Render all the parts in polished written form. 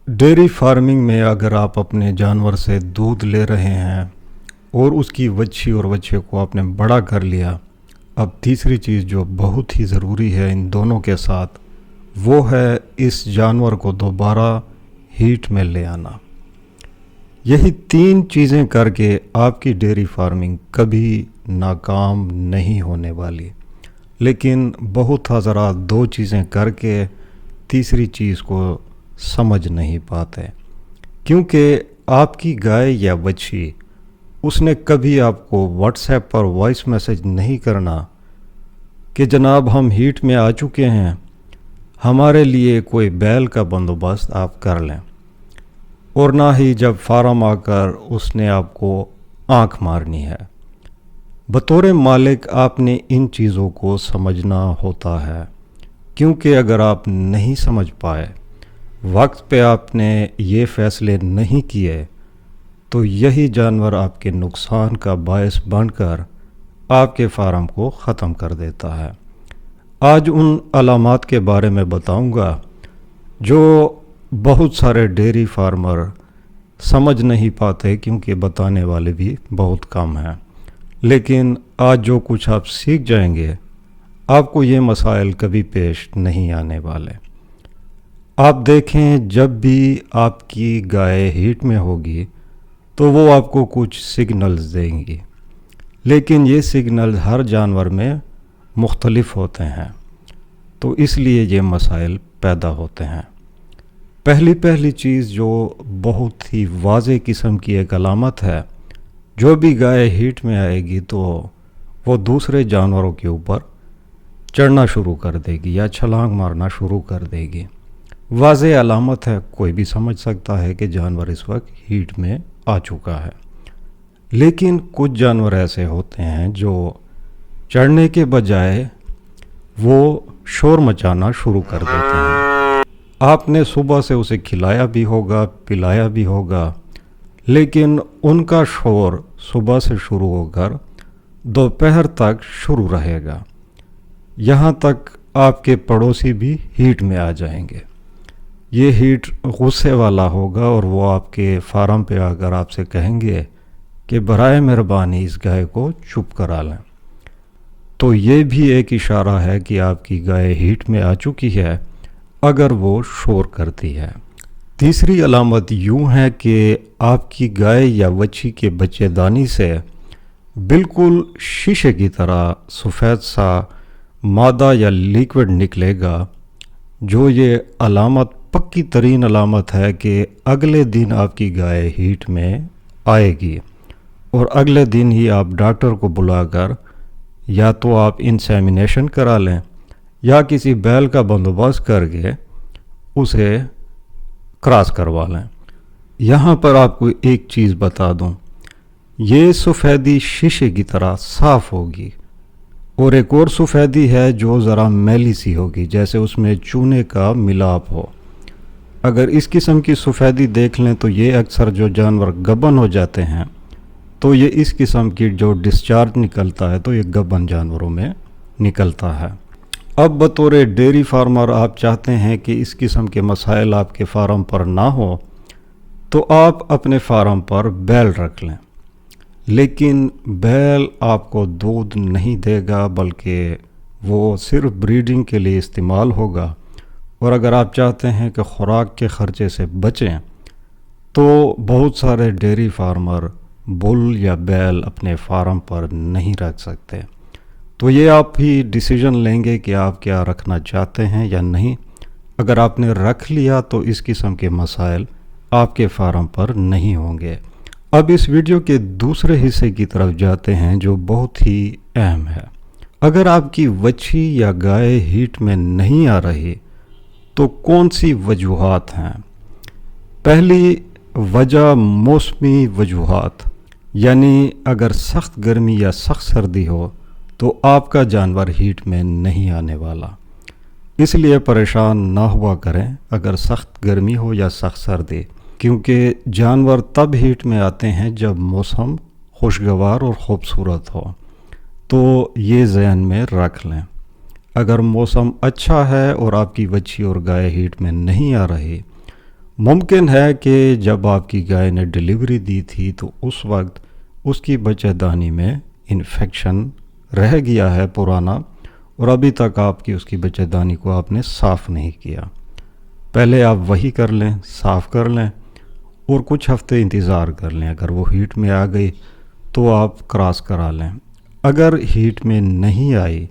Dairy farming میں اگر آپ اپنے جانور سے دودھ لے رہے ہیں اور اس کی وچھی اور بچے کو آپ نے بڑا کر لیا، اب تیسری چیز جو بہت ہی ضروری ہے ان دونوں کے ساتھ، وہ ہے اس جانور کو دوبارہ ہیٹ میں لے آنا۔ یہی تین چیزیں کر کے آپ کی ڈیری فارمنگ کبھی ناکام نہیں ہونے والی، لیکن بہت حضرات دو چیزیں کر کے تیسری چیز کو سمجھ نہیں پاتے، کیونکہ آپ کی گائے یا بچھی اس نے کبھی آپ کو واٹس ایپ پر وائس میسج نہیں کرنا کہ جناب ہم ہیٹ میں آ چکے ہیں، ہمارے لیے کوئی بیل کا بندوبست آپ کر لیں، اور نہ ہی جب فارم آ کر اس نے آپ کو آنکھ مارنی ہے۔ بطور مالک آپ نے ان چیزوں کو سمجھنا ہوتا ہے، کیونکہ اگر آپ نہیں سمجھ پائے، وقت پہ آپ نے یہ فیصلے نہیں کیے، تو یہی جانور آپ کے نقصان کا باعث بن کر آپ کے فارم کو ختم کر دیتا ہے۔ آج ان علامات کے بارے میں بتاؤں گا جو بہت سارے ڈیری فارمر سمجھ نہیں پاتے، کیونکہ بتانے والے بھی بہت کم ہیں، لیکن آج جو کچھ آپ سیکھ جائیں گے، آپ کو یہ مسائل کبھی پیش نہیں آنے والے۔ آپ دیکھیں، جب بھی آپ کی گائے ہیٹ میں ہوگی تو وہ آپ کو کچھ سگنلز دیں گی، لیکن یہ سگنلز ہر جانور میں مختلف ہوتے ہیں، تو اس لیے یہ مسائل پیدا ہوتے ہیں۔ پہلی چیز جو بہت ہی واضح قسم کی ایک علامت ہے، جو بھی گائے ہیٹ میں آئے گی تو وہ دوسرے جانوروں کے اوپر چڑھنا شروع کر دے گی یا چھلانگ مارنا شروع کر دے گی۔ واضح علامت ہے، کوئی بھی سمجھ سکتا ہے کہ جانور اس وقت ہیٹ میں آ چکا ہے، لیکن کچھ جانور ایسے ہوتے ہیں جو چڑھنے کے بجائے وہ شور مچانا شروع کر دیتے ہیں۔ آپ نے صبح سے اسے کھلایا بھی ہوگا، پلایا بھی ہوگا، لیکن ان کا شور صبح سے شروع ہو کر دوپہر تک شروع رہے گا، یہاں تک آپ کے پڑوسی بھی ہیٹ میں آ جائیں گے۔ یہ ہیٹ غصے والا ہوگا اور وہ آپ کے فارم پہ آ کر آپ سے کہیں گے کہ برائے مہربانی اس گائے کو چپ کرا لیں۔ تو یہ بھی ایک اشارہ ہے کہ آپ کی گائے ہیٹ میں آ چکی ہے اگر وہ شور کرتی ہے۔ تیسری علامت یوں ہے کہ آپ کی گائے یا بچھی کے بچے دانی سے بالکل شیشے کی طرح سفید سا مادہ یا لیکوڈ نکلے گا، جو یہ علامت پکی ترین علامت ہے کہ اگلے دن آپ کی گائے ہیٹ میں آئے گی، اور اگلے دن ہی آپ ڈاکٹر کو بلا کر یا تو آپ انسیمینیشن کرا لیں یا کسی بیل کا بندوبست کر کے اسے کراس کروا لیں۔ یہاں پر آپ کو ایک چیز بتا دوں، یہ سفیدی شیشے کی طرح صاف ہوگی، اور ایک اور سفیدی ہے جو ذرا میلی سی ہوگی، جیسے اس میں چونے کا ملاپ ہو۔ اگر اس قسم کی سفیدی دیکھ لیں تو یہ اکثر جو جانور گبن ہو جاتے ہیں، تو یہ اس قسم کی جو ڈسچارج نکلتا ہے تو یہ گبن جانوروں میں نکلتا ہے۔ اب بطور ڈیری فارمر آپ چاہتے ہیں کہ اس قسم کے مسائل آپ کے فارم پر نہ ہو، تو آپ اپنے فارم پر بیل رکھ لیں، لیکن بیل آپ کو دودھ نہیں دے گا، بلکہ وہ صرف بریڈنگ کے لیے استعمال ہوگا، اور اگر آپ چاہتے ہیں کہ خوراک کے خرچے سے بچیں تو بہت سارے ڈیری فارمر بل یا بیل اپنے فارم پر نہیں رکھ سکتے، تو یہ آپ ہی ڈیسیجن لیں گے کہ آپ کیا رکھنا چاہتے ہیں یا نہیں۔ اگر آپ نے رکھ لیا تو اس قسم کے مسائل آپ کے فارم پر نہیں ہوں گے۔ اب اس ویڈیو کے دوسرے حصے کی طرف جاتے ہیں جو بہت ہی اہم ہے۔ اگر آپ کی وچھی یا گائے ہیٹ میں نہیں آ رہی تو کون سی وجوہات ہیں؟ پہلی وجہ موسمی وجوہات، یعنی اگر سخت گرمی یا سخت سردی ہو تو آپ کا جانور ہیٹ میں نہیں آنے والا، اس لیے پریشان نہ ہوا کریں اگر سخت گرمی ہو یا سخت سردی، کیونکہ جانور تب ہیٹ میں آتے ہیں جب موسم خوشگوار اور خوبصورت ہو، تو یہ ذہن میں رکھ لیں۔ اگر موسم اچھا ہے اور آپ کی بچھی اور گائے ہیٹ میں نہیں آ رہی، ممکن ہے کہ جب آپ کی گائے نے ڈیلیوری دی تھی تو اس وقت اس کی بچہ دانی میں انفیکشن رہ گیا ہے پرانا، اور ابھی تک آپ کی اس کی بچہ دانی کو آپ نے صاف نہیں کیا۔ پہلے آپ وہی کر لیں، صاف کر لیں اور کچھ ہفتے انتظار کر لیں۔ اگر وہ ہیٹ میں آ گئی تو آپ کراس کرا لیں۔ اگر ہیٹ میں نہیں آئی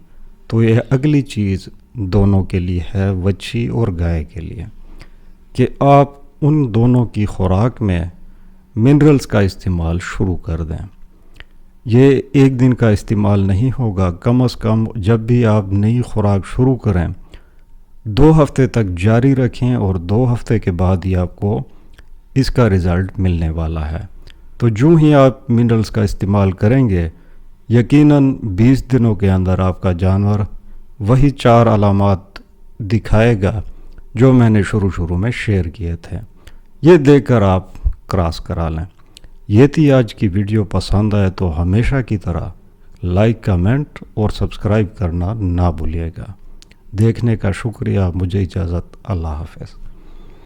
تو یہ اگلی چیز دونوں کے لیے ہے، وچھی اور گائے کے لیے، کہ آپ ان دونوں کی خوراک میں منرلز کا استعمال شروع کر دیں۔ یہ ایک دن کا استعمال نہیں ہوگا، کم از کم جب بھی آپ نئی خوراک شروع کریں 2 ہفتے تک جاری رکھیں، اور 2 ہفتے کے بعد ہی آپ کو اس کا رزلٹ ملنے والا ہے۔ تو جو ہی آپ منرلز کا استعمال کریں گے، یقیناً 20 دنوں کے اندر آپ کا جانور وہی 4 علامات دکھائے گا جو میں نے شروع میں شیئر کیے تھے۔ یہ دیکھ کر آپ کراس کرا لیں۔ یہ تھی آج کی ویڈیو، پسند آئے تو ہمیشہ کی طرح لائک، کمنٹ اور سبسکرائب کرنا نہ بھولیے گا۔ دیکھنے کا شکریہ، مجھے اجازت، اللہ حافظ۔